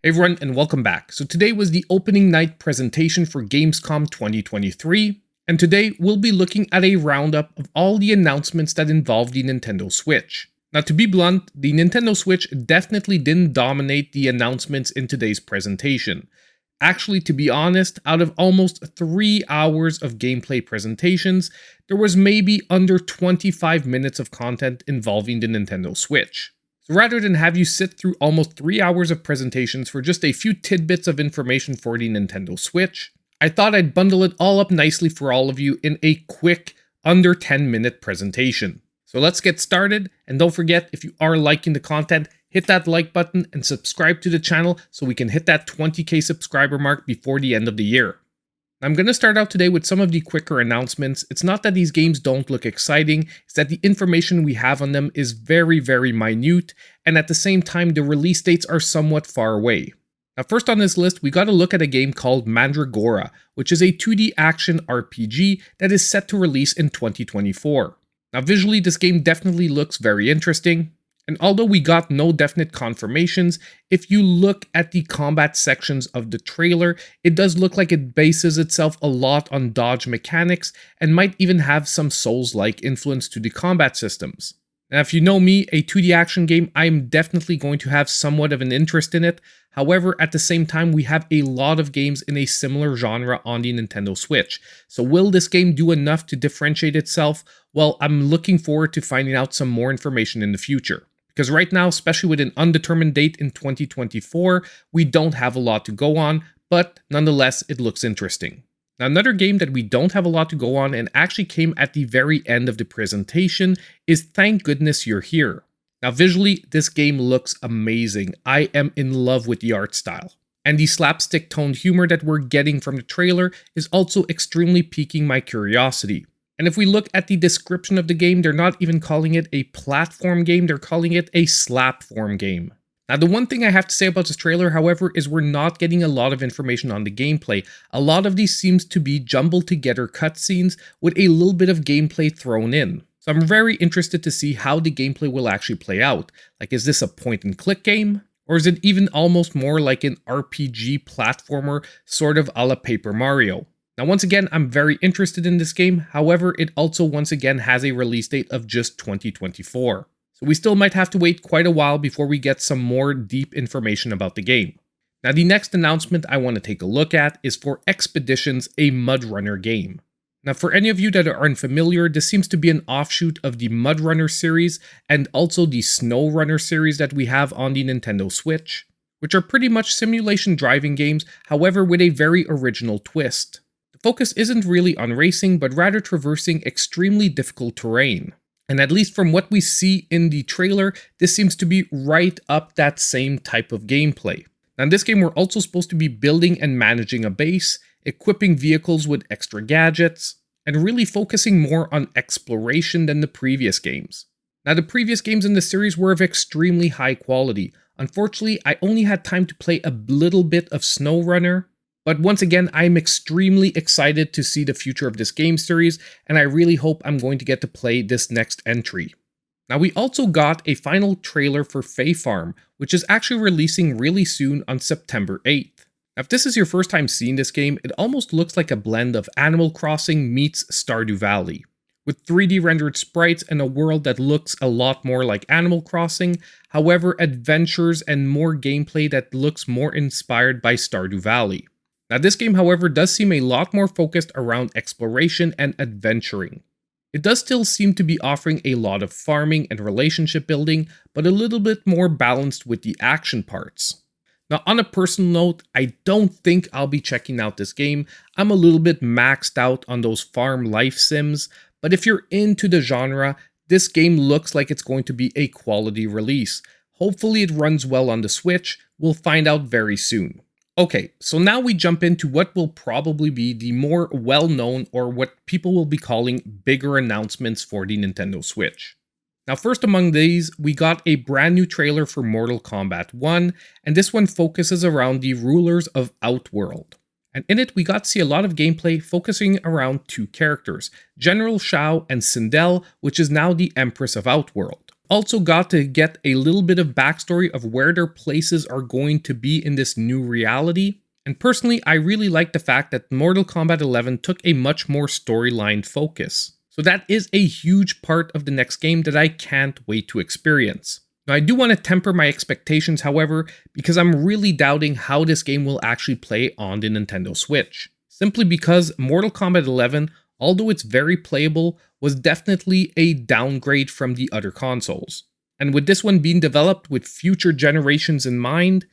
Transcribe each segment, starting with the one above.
Hey everyone, and welcome back. So today was the opening night presentation for Gamescom 2023, and today we'll be looking at a roundup of all the announcements that involve the Nintendo Switch. Now to be blunt, the Nintendo Switch definitely didn't dominate the announcements in today's presentation. Actually, to be honest, out of almost 3 hours of gameplay presentations, there was maybe under 25 minutes of content involving the Nintendo Switch. So rather than have you sit through almost 3 hours of presentations for just a few tidbits of information for the Nintendo Switch, I thought I'd bundle it all up nicely for all of you in a quick, under 10-minute presentation. So let's get started, and don't forget, if you are liking the content, hit that like button and subscribe to the channel so we can hit that 20k subscriber mark before the end of the year. I'm going to start out today with some of the quicker announcements. It's not that these games don't look exciting, it's that the information we have on them is very, very minute, and at the same time the release dates are somewhat far away. Now first on this list, we got to look at a game called Mandragora, which is a 2D action RPG that is set to release in 2024. Now visually, this game definitely looks very interesting. And although we got no definite confirmations, if you look at the combat sections of the trailer, it does look like it bases itself a lot on dodge mechanics and might even have some Souls-like influence to the combat systems. Now if you know me, a 2D action game, I'm definitely going to have somewhat of an interest in it. However, at the same time, we have a lot of games in a similar genre on the Nintendo Switch. So will this game do enough to differentiate itself? Well, I'm looking forward to finding out some more information in the future. Because right now, especially with an undetermined date in 2024, we don't have a lot to go on, but nonetheless, it looks interesting. Now, another game that we don't have a lot to go on and actually came at the very end of the presentation is Thank Goodness You're Here. Now, visually, this game looks amazing. I am in love with the art style. And the slapstick toned humor that we're getting from the trailer is also extremely piquing my curiosity. And if we look at the description of the game, they're not even calling it a platform game, they're calling it a slapform game. Now, the one thing I have to say about this trailer, however, is we're not getting a lot of information on the gameplay. A lot of these seems to be jumbled together cutscenes with a little bit of gameplay thrown in. So I'm very interested to see how the gameplay will actually play out. Like, is this a point and click game? Or is it even almost more like an RPG platformer, sort of a la Paper Mario? Now once again, I'm very interested in this game, however, it also once again has a release date of just 2024. So we still might have to wait quite a while before we get some more deep information about the game. Now the next announcement I want to take a look at is for Expeditions, a Mud Runner game. Now for any of you that are unfamiliar, this seems to be an offshoot of the Mud Runner series and also the Snow Runner series that we have on the Nintendo Switch, which are pretty much simulation driving games, however with a very original twist. Focus isn't really on racing, but rather traversing extremely difficult terrain. And at least from what we see in the trailer, this seems to be right up that same type of gameplay. Now in this game, we're also supposed to be building and managing a base, equipping vehicles with extra gadgets, and really focusing more on exploration than the previous games. Now the previous games in the series were of extremely high quality. Unfortunately, I only had time to play a little bit of Snow Runner, but once again, I'm extremely excited to see the future of this game series, and I really hope I'm going to get to play this next entry. Now we also got a final trailer for Fae Farm, which is actually releasing really soon on September 8th. Now if this is your first time seeing this game, it almost looks like a blend of Animal Crossing meets Stardew Valley, with 3D rendered sprites and a world that looks a lot more like Animal Crossing, however adventures and more gameplay that looks more inspired by Stardew Valley. Now this game, however, does seem a lot more focused around exploration and adventuring. It does still seem to be offering a lot of farming and relationship building, but a little bit more balanced with the action parts. Now on a personal note, I don't think I'll be checking out this game. I'm a little bit maxed out on those farm life sims, but if you're into the genre, this game looks like it's going to be a quality release. Hopefully it runs well on the Switch, we'll find out very soon. Okay, so now we jump into what will probably be the more well-known, or what people will be calling bigger announcements for the Nintendo Switch. Now first among these, we got a brand new trailer for Mortal Kombat 1, and this one focuses around the rulers of Outworld. And in it, we got to see a lot of gameplay focusing around two characters, General Shao and Sindel, which is now the Empress of Outworld. also got to get a little bit of backstory of where their places are going to be in this new reality. And personally, I really like the fact that Mortal Kombat 11 took a much more storyline focus. So that is a huge part of the next game that I can't wait to experience. Now, I do want to temper my expectations, however, because I'm really doubting how this game will actually play on the Nintendo Switch. Simply because Mortal Kombat 11, although it's very playable, was definitely a downgrade from the other consoles. And with this one being developed with future generations in mind,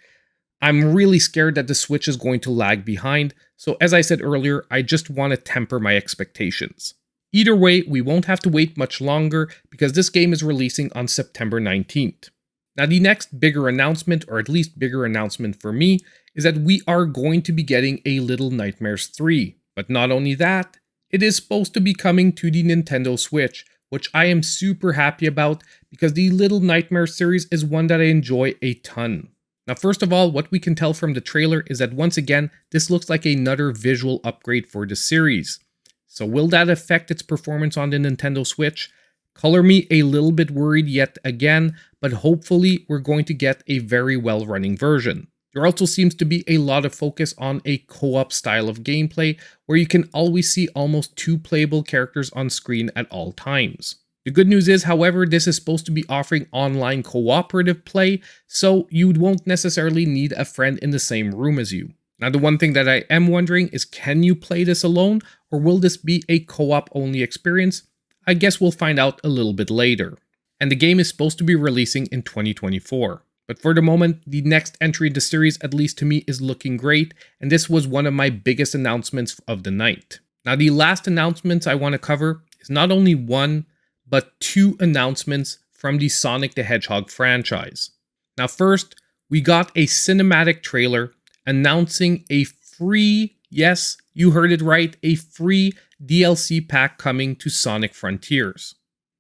I'm really scared that the Switch is going to lag behind, so as I said earlier, I just want to temper my expectations. Either way, we won't have to wait much longer because this game is releasing on September 19th. Now the next bigger announcement, or at least bigger announcement for me, is that we are going to be getting a Little Nightmares 3. But not only that, it is supposed to be coming to the Nintendo Switch, which I am super happy about because the Little Nightmares series is one that I enjoy a ton. Now, first of all, what we can tell from the trailer is that once again, this looks like another visual upgrade for the series. So will that affect its performance on the Nintendo Switch? Color me a little bit worried yet again, but hopefully we're going to get a very well-running version. There also seems to be a lot of focus on a co-op style of gameplay where you can always see almost 2 playable characters on screen at all times. The good news is, however, this is supposed to be offering online cooperative play, so you won't necessarily need a friend in the same room as you. Now, the one thing that I am wondering is, can you play this alone, or will this be a co-op only experience? I guess we'll find out a little bit later. And the game is supposed to be releasing in 2024. But for the moment, the next entry in the series, at least to me, is looking great, and this was one of my biggest announcements of the night. Now, the last announcements I want to cover is not only one, but 2 announcements from the Sonic the Hedgehog franchise. Now first, we got a cinematic trailer announcing a free, yes, you heard it right, a free DLC pack coming to Sonic Frontiers.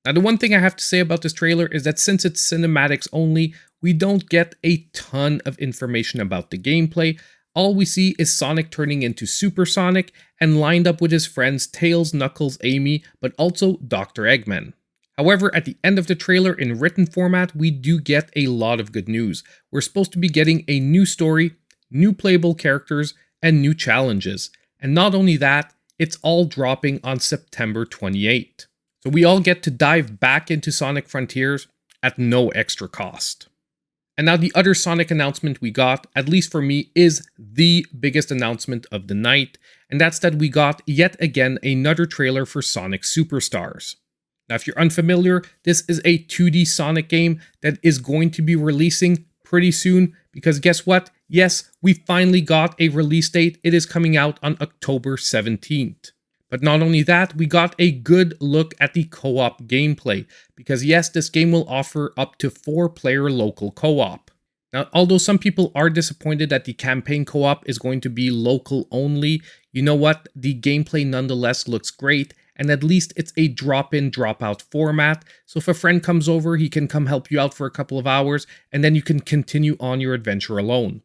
Now the one thing I have to say about this trailer is that since it's cinematics only, we don't get a ton of information about the gameplay. All we see is Sonic turning into Super Sonic and lined up with his friends Tails, Knuckles, Amy, but also Dr. Eggman. However, at the end of the trailer in written format, we do get a lot of good news. We're supposed to be getting a new story, new playable characters, and new challenges. And not only that, it's all dropping on September 28th. So we all get to dive back into Sonic Frontiers at no extra cost. And now the other Sonic announcement we got, at least for me, is the biggest announcement of the night. And that's that we got yet again another trailer for Sonic Superstars. Now, if you're unfamiliar, this is a 2D Sonic game that is going to be releasing pretty soon because guess what? Yes, we finally got a release date. It is coming out on October 17th. But not only that, we got a good look at the co-op gameplay because yes, this game will offer up to 4-player local co-op. Now, although some people are disappointed that the campaign co-op is going to be local only, you know what? The gameplay nonetheless looks great. And at least it's a drop-in, drop-out format. So if a friend comes over, he can come help you out for a couple of hours, and then you can continue on your adventure alone.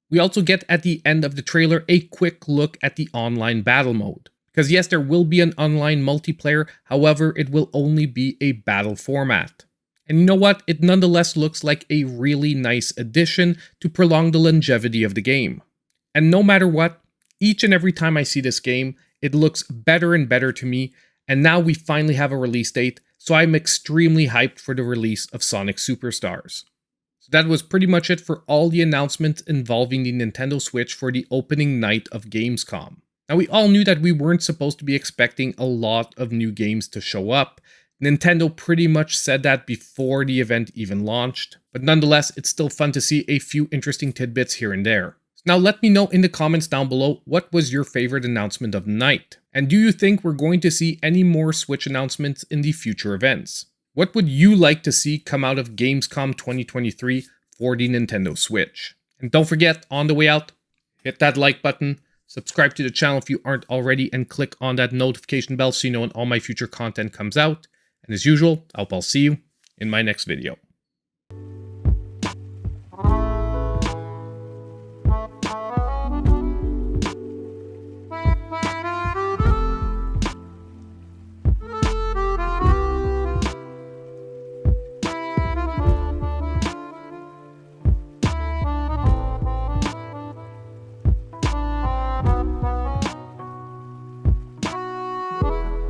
We also get at the end of the trailer a quick look at the online battle mode. Because yes, there will be an online multiplayer, however, it will only be a battle format. And you know what? It nonetheless looks like a really nice addition to prolong the longevity of the game. And no matter what, each and every time I see this game, it looks better and better to me, and now we finally have a release date, so I'm extremely hyped for the release of Sonic Superstars. So that was pretty much it for all the announcements involving the Nintendo Switch for the opening night of Gamescom. Now we all knew that we weren't supposed to be expecting a lot of new games to show up. Nintendo pretty much said that before the event even launched, but nonetheless, it's still fun to see a few interesting tidbits here and there. Now let me know in the comments down below what was your favorite announcement of the night. And do you think we're going to see any more Switch announcements in the future events? What would you like to see come out of Gamescom 2023 for the Nintendo Switch? And don't forget, on the way out, hit that like button, subscribe to the channel if you aren't already, and click on that notification bell so you know when all my future content comes out. And as usual, I hope I'll see you in my next video.